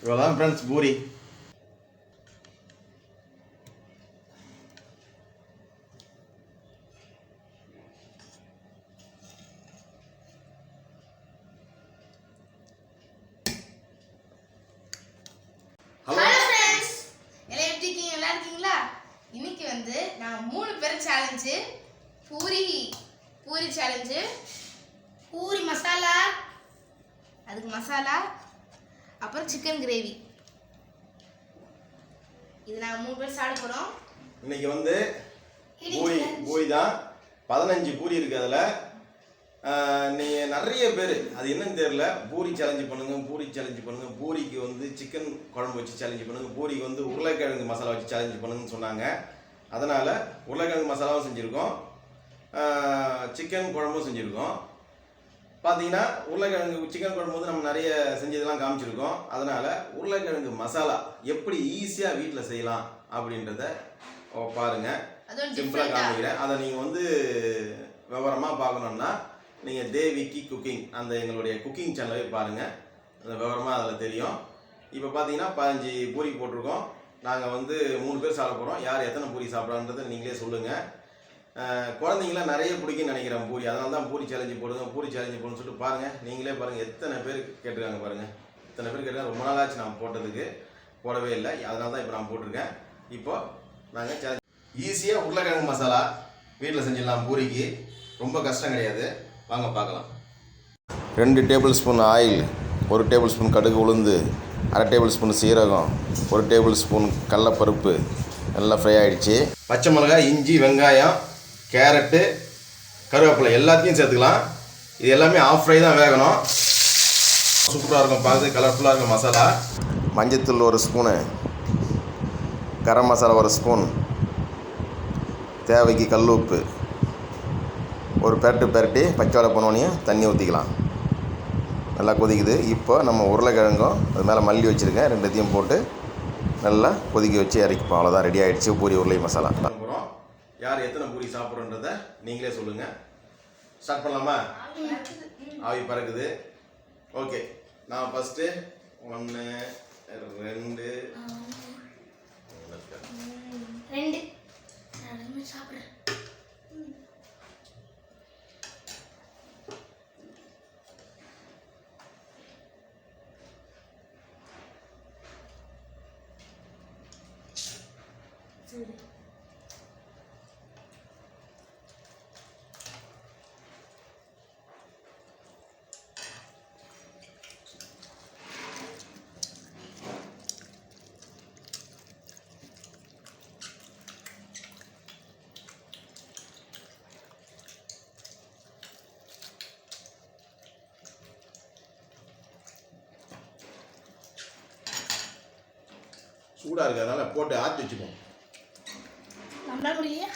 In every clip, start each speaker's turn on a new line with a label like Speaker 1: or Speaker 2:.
Speaker 1: இவ்வளோதான் friends puri.
Speaker 2: Hello friends, எல்லாம் எப்படி இருக்கீங்க? நல்லா இருக்கீங்களா? இன்னைக்கு வந்து நான் 3 பேர் சேலஞ்சு, பூரி சேலஞ்சு, பூரி மசாலா, அதுக்கு மசாலா, அப்புறம் சிக்கன் கிரேவி. இது நாங்கள் 3 பேர் சாப்பிட போகிறோம்.
Speaker 1: இன்னைக்கு வந்து பூரி தான். 15 பூரி இருக்கு. அதில் நீங்கள் நிறைய பேர் அது என்னன்னு தெரியல, பூரி சேலஞ்சு பண்ணுங்க, பூரிக்கு வந்து சிக்கன் குழம்பு வச்சு சேலஞ்சு பண்ணுங்க, பூரிக்கு வந்து உருளைக்கிழங்கு மசாலா வச்சு சேலஞ்சு பண்ணுங்கன்னு சொன்னாங்க. அதனால் உருளைக்கிழங்கு மசாலாவும் செஞ்சுருக்கோம், சிக்கன் குழம்பும் செஞ்சுருக்கோம். பார்த்தீங்கன்னா உருளைக்கிழங்கு சிக்கன் குழம்பு வந்து நம்ம நிறைய செஞ்சதெல்லாம் காமிச்சிருக்கோம். அதனால் உருளைக்கிழங்கு மசாலா எப்படி ஈஸியாக வீட்டில் செய்யலாம் அப்படின்றத பாருங்கள். சிம்பிளாக காமிக்கிறேன். அதை நீங்கள் வந்து விவரமாக பார்க்கணுன்னா நீங்கள் தேவிக்கு குக்கிங் அந்த எங்களுடைய குக்கிங் சேனலை பாருங்கள், அந்த விவரமாக அதில் தெரியும். இப்போ பார்த்தீங்கன்னா 15 பூரி போட்டிருக்கோம். நாங்கள் வந்து 3 பேர் சாப்பிட போகிறோம். யார் எத்தனை பூரி சாப்பிட்றான்றதை நீங்களே சொல்லுங்கள். குழந்தைங்களாம் நிறைய பிடிக்குன்னு நினைக்கிறேன் பூரி. அதனால தான் பூரி சேலஞ்சு போடுங்க, பூரி சேலஞ்சு போடுன்னு சொல்லிட்டு பாருங்கள். நீங்களே பாருங்கள் எத்தனை பேர் கேட்டிருக்காங்க பாருங்கள். இத்தனை பேர் கேட்டிருக்காங்க. ரொம்ப நாளாச்சு நான் போட்டதுக்கு, போடவே இல்லை. அதனால தான் இப்போ நான் போட்டிருக்கேன். இப்போது நாங்கள் சேலஞ்ச் ஈஸியாக உருளைக்கிழங்கு மசாலா வீட்டில் செஞ்சிடலாம். பூரிக்கு ரொம்ப கஷ்டம் கிடையாது. வாங்க பார்க்கலாம். 2 table spoon oil, 1 table spoon கடுகு உளுந்து, 1/2 டேபிள் ஸ்பூன் சீரகம், 1 டேபிள் ஸ்பூன் கடலப்பருப்பு நல்லா ஃப்ரை ஆகிடுச்சு. பச்சை மிளகாய், இஞ்சி, வெங்காயம், கேரட்டு, கருவேப்பிலை எல்லாத்தையும் சேர்த்துக்கலாம். இது எல்லாமே ஆஃப் ஃப்ரை தான் வேகணும். சூப்பராக இருக்கும், பார்த்து கலர்ஃபுல்லாக இருக்கும் மசாலா. மஞ்சத்தூள் 1 ஸ்பூனு, கரம் மசாலா 1 ஸ்பூன், தேவைக்கு கல் உப்பு, ஒரு பெரட்டி பச்சை வடை போனோடனையும் தண்ணி ஊற்றிக்கலாம். நல்லா கொதிக்குது. இப்போ நம்ம உருளைக்கிழங்கும் அது மேலே மல்லி வச்சுருக்கேன், 2த்தையும் போட்டு நல்லா கொதிக்க வச்சு இறக்கிப்போம். அவ்வளோதான், ரெடி ஆகிடுச்சு பூரி உருளை மசாலா. போகிறோம். யார் எத்தனை பூரி சாப்பிட்றோன்றதை நீங்களே சொல்லுங்கள். ஸ்டார்ட் பண்ணலாமா? ஆவி பறக்குது. ஓகே, நான் ஃபஸ்ட்டு 1 2
Speaker 2: சாப்பிட்றேன்.
Speaker 1: சூடாக இருக்குது, அதனால் போட்டு ஆற்றி வச்சுப்போம்.
Speaker 2: நம்மளால முடியலையா?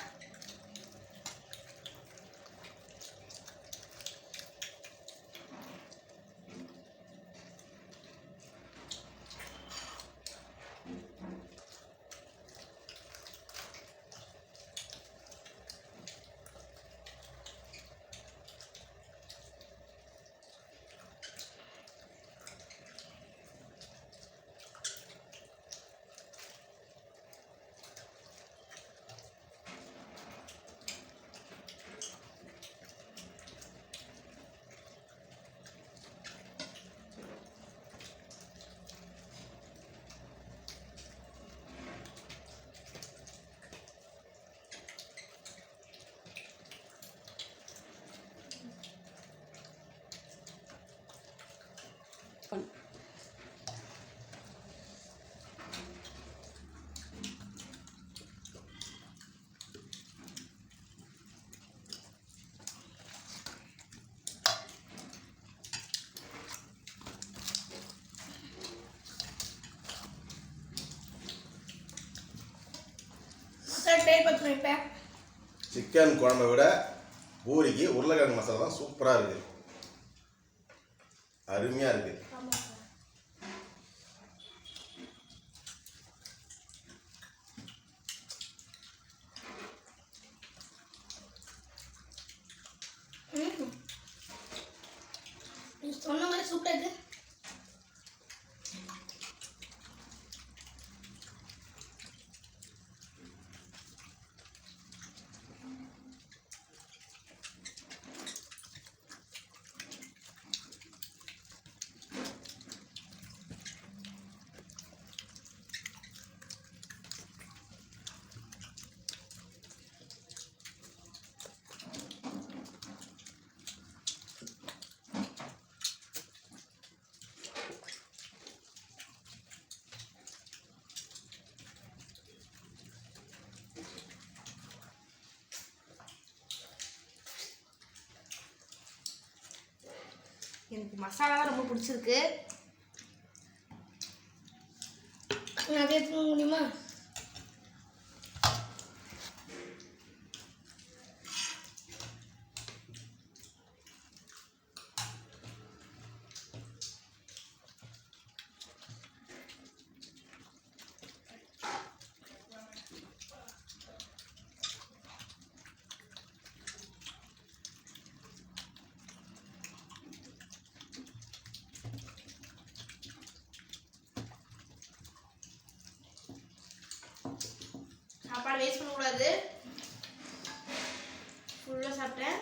Speaker 1: சிக்கன் குழம்பை விட பூரிக்கு உருளைக்கிழங்கு மசாலா தான் சூப்பராக இருக்குது, அருமையாக இருக்குது.
Speaker 2: சொன்ன மாதிரி சூப்பராக இருக்கு. எனக்கு மசாலா தான் ரொம்ப பிடிச்சிருக்கு.
Speaker 3: நிறைய தூங்க முடியுமா?
Speaker 2: சாப்பாடு வேஸ்ட் பண்ணக்கூடாது. ஃபுல்லாக சாப்பிட்டேன்.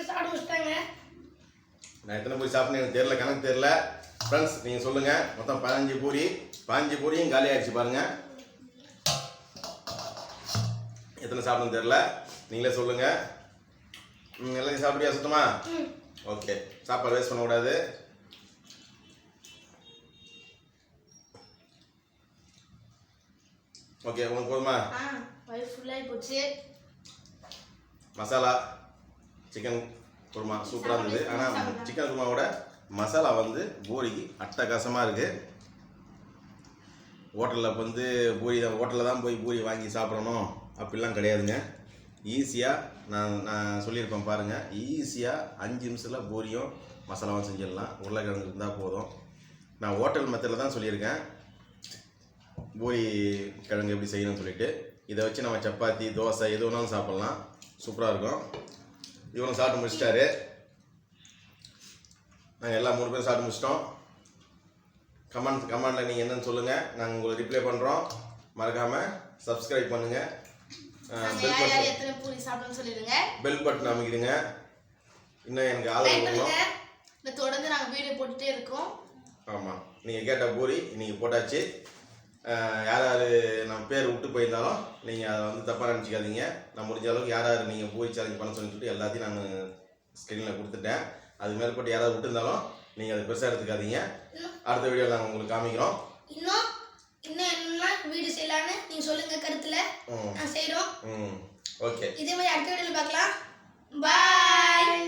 Speaker 3: சாப்பிட வச்சுட்டாங்க.
Speaker 1: நான் எத்தனை பூரி சாப்பிட்டேன்னு எனக்கு தெரியல, கணக்கு தெரியல. ஃப்ரெண்ட்ஸ் நீங்கள் சொல்லுங்கள். மொத்தம் 15 பூரி. 15 பூரியும் காலி ஆகிடுச்சு பாருங்கள். எத்தனை சாப்பிடணும்னு தெரியல, நீங்களே சொல்லுங்கள். எல்லாத்தையும் சாப்பிட்டியா சுத்தமா? ஓகே, சாப்பாடு வேஸ்ட் பண்ணக்கூடாது. ஓகே, உங்களுக்கு போதுமா?
Speaker 2: வயிறு ஃபுல்லாகி போச்சு.
Speaker 1: மசாலா சிக்கன் குருமா சூப்பராக இருந்தது. ஆனால் சிக்கன் குருமாவோட மசாலா வந்து பூரிக்கு அட்டகாசமாக இருக்குது. ஹோட்டலில் வந்து ஹோட்டலில் தான் போய் பூரி வாங்கி சாப்பிடணும் அப்படிலாம் கிடையாதுங்க. ஈஸியாக நான் சொல்லியிருப்பேன் பாருங்கள். ஈஸியாக 5 நிமிஷத்தில் பூரியும் மசாலாவும் செஞ்சிடலாம். உருளைக்கிழங்கு இருந்தால் போதும். நான் ஹோட்டல் மெத்தடில் தான் சொல்லியிருக்கேன் பூரி கிழங்கு எப்படி செய்யணும்னு சொல்லிட்டு. இதை வச்சு நம்ம சப்பாத்தி தோசை எது வேணாலும் சாப்பிட்லாம். சூப்பராக இருக்கும். இவனும் சாப்பிட்டு முடிச்சிட்டாரு. நாங்கள் எல்லாம் 3 பேரும் சாப்பிட்டு முடிச்சிட்டோம். கமெண்டில் நீங்கள் என்னன்னு சொல்லுங்கள். நாங்கள் உங்களுக்கு ரிப்ளை பண்ணுறோம். மறக்காமல் சப்ஸ்கிரைப் பண்ணுங்கள். பெல் பட்டன் அமைக்கிடுங்க. இன்னும் எனக்கு ஆதரவு பண்ணணும்.
Speaker 2: தொடர்ந்து நாங்கள் வீடியோ போட்டுகிட்டே இருக்கோம்.
Speaker 1: ஆமாம், நீங்கள் கேட்ட பூரி இன்றைக்கி போட்டாச்சு. யார் யார் நம்ம பேர் விட்டு போயிருந்தாலும் நீங்கள் அதை வந்து தப்பாக நினச்சிக்காதீங்க. நான் முடிஞ்ச அளவுக்கு யார் யார் நீங்கள் பூரி சேலஞ்ச் பண்ண சொல்லிட்டு எல்லாத்தையும் நான் ஸ்க்ரீனில் கொடுத்துட்டேன். அது மேற்பட்டு யாராவது விட்டுருந்தாலும் நீங்கள் அதை பெருசாக எடுத்துக்காதீங்க. அடுத்த வீடியோவில் நாங்கள் உங்களுக்கு காமிக்கிறோம்.
Speaker 3: இன்னும் என்ன வீடியோ செய்யலான்னு நீங்கள் சொல்லுங்கள். கருத்தில் நான் செய்கிறோம்.
Speaker 1: ஓகே,
Speaker 3: இதே மாதிரி அடுத்த வீடியோவில் பார்க்கலாம். பாய்.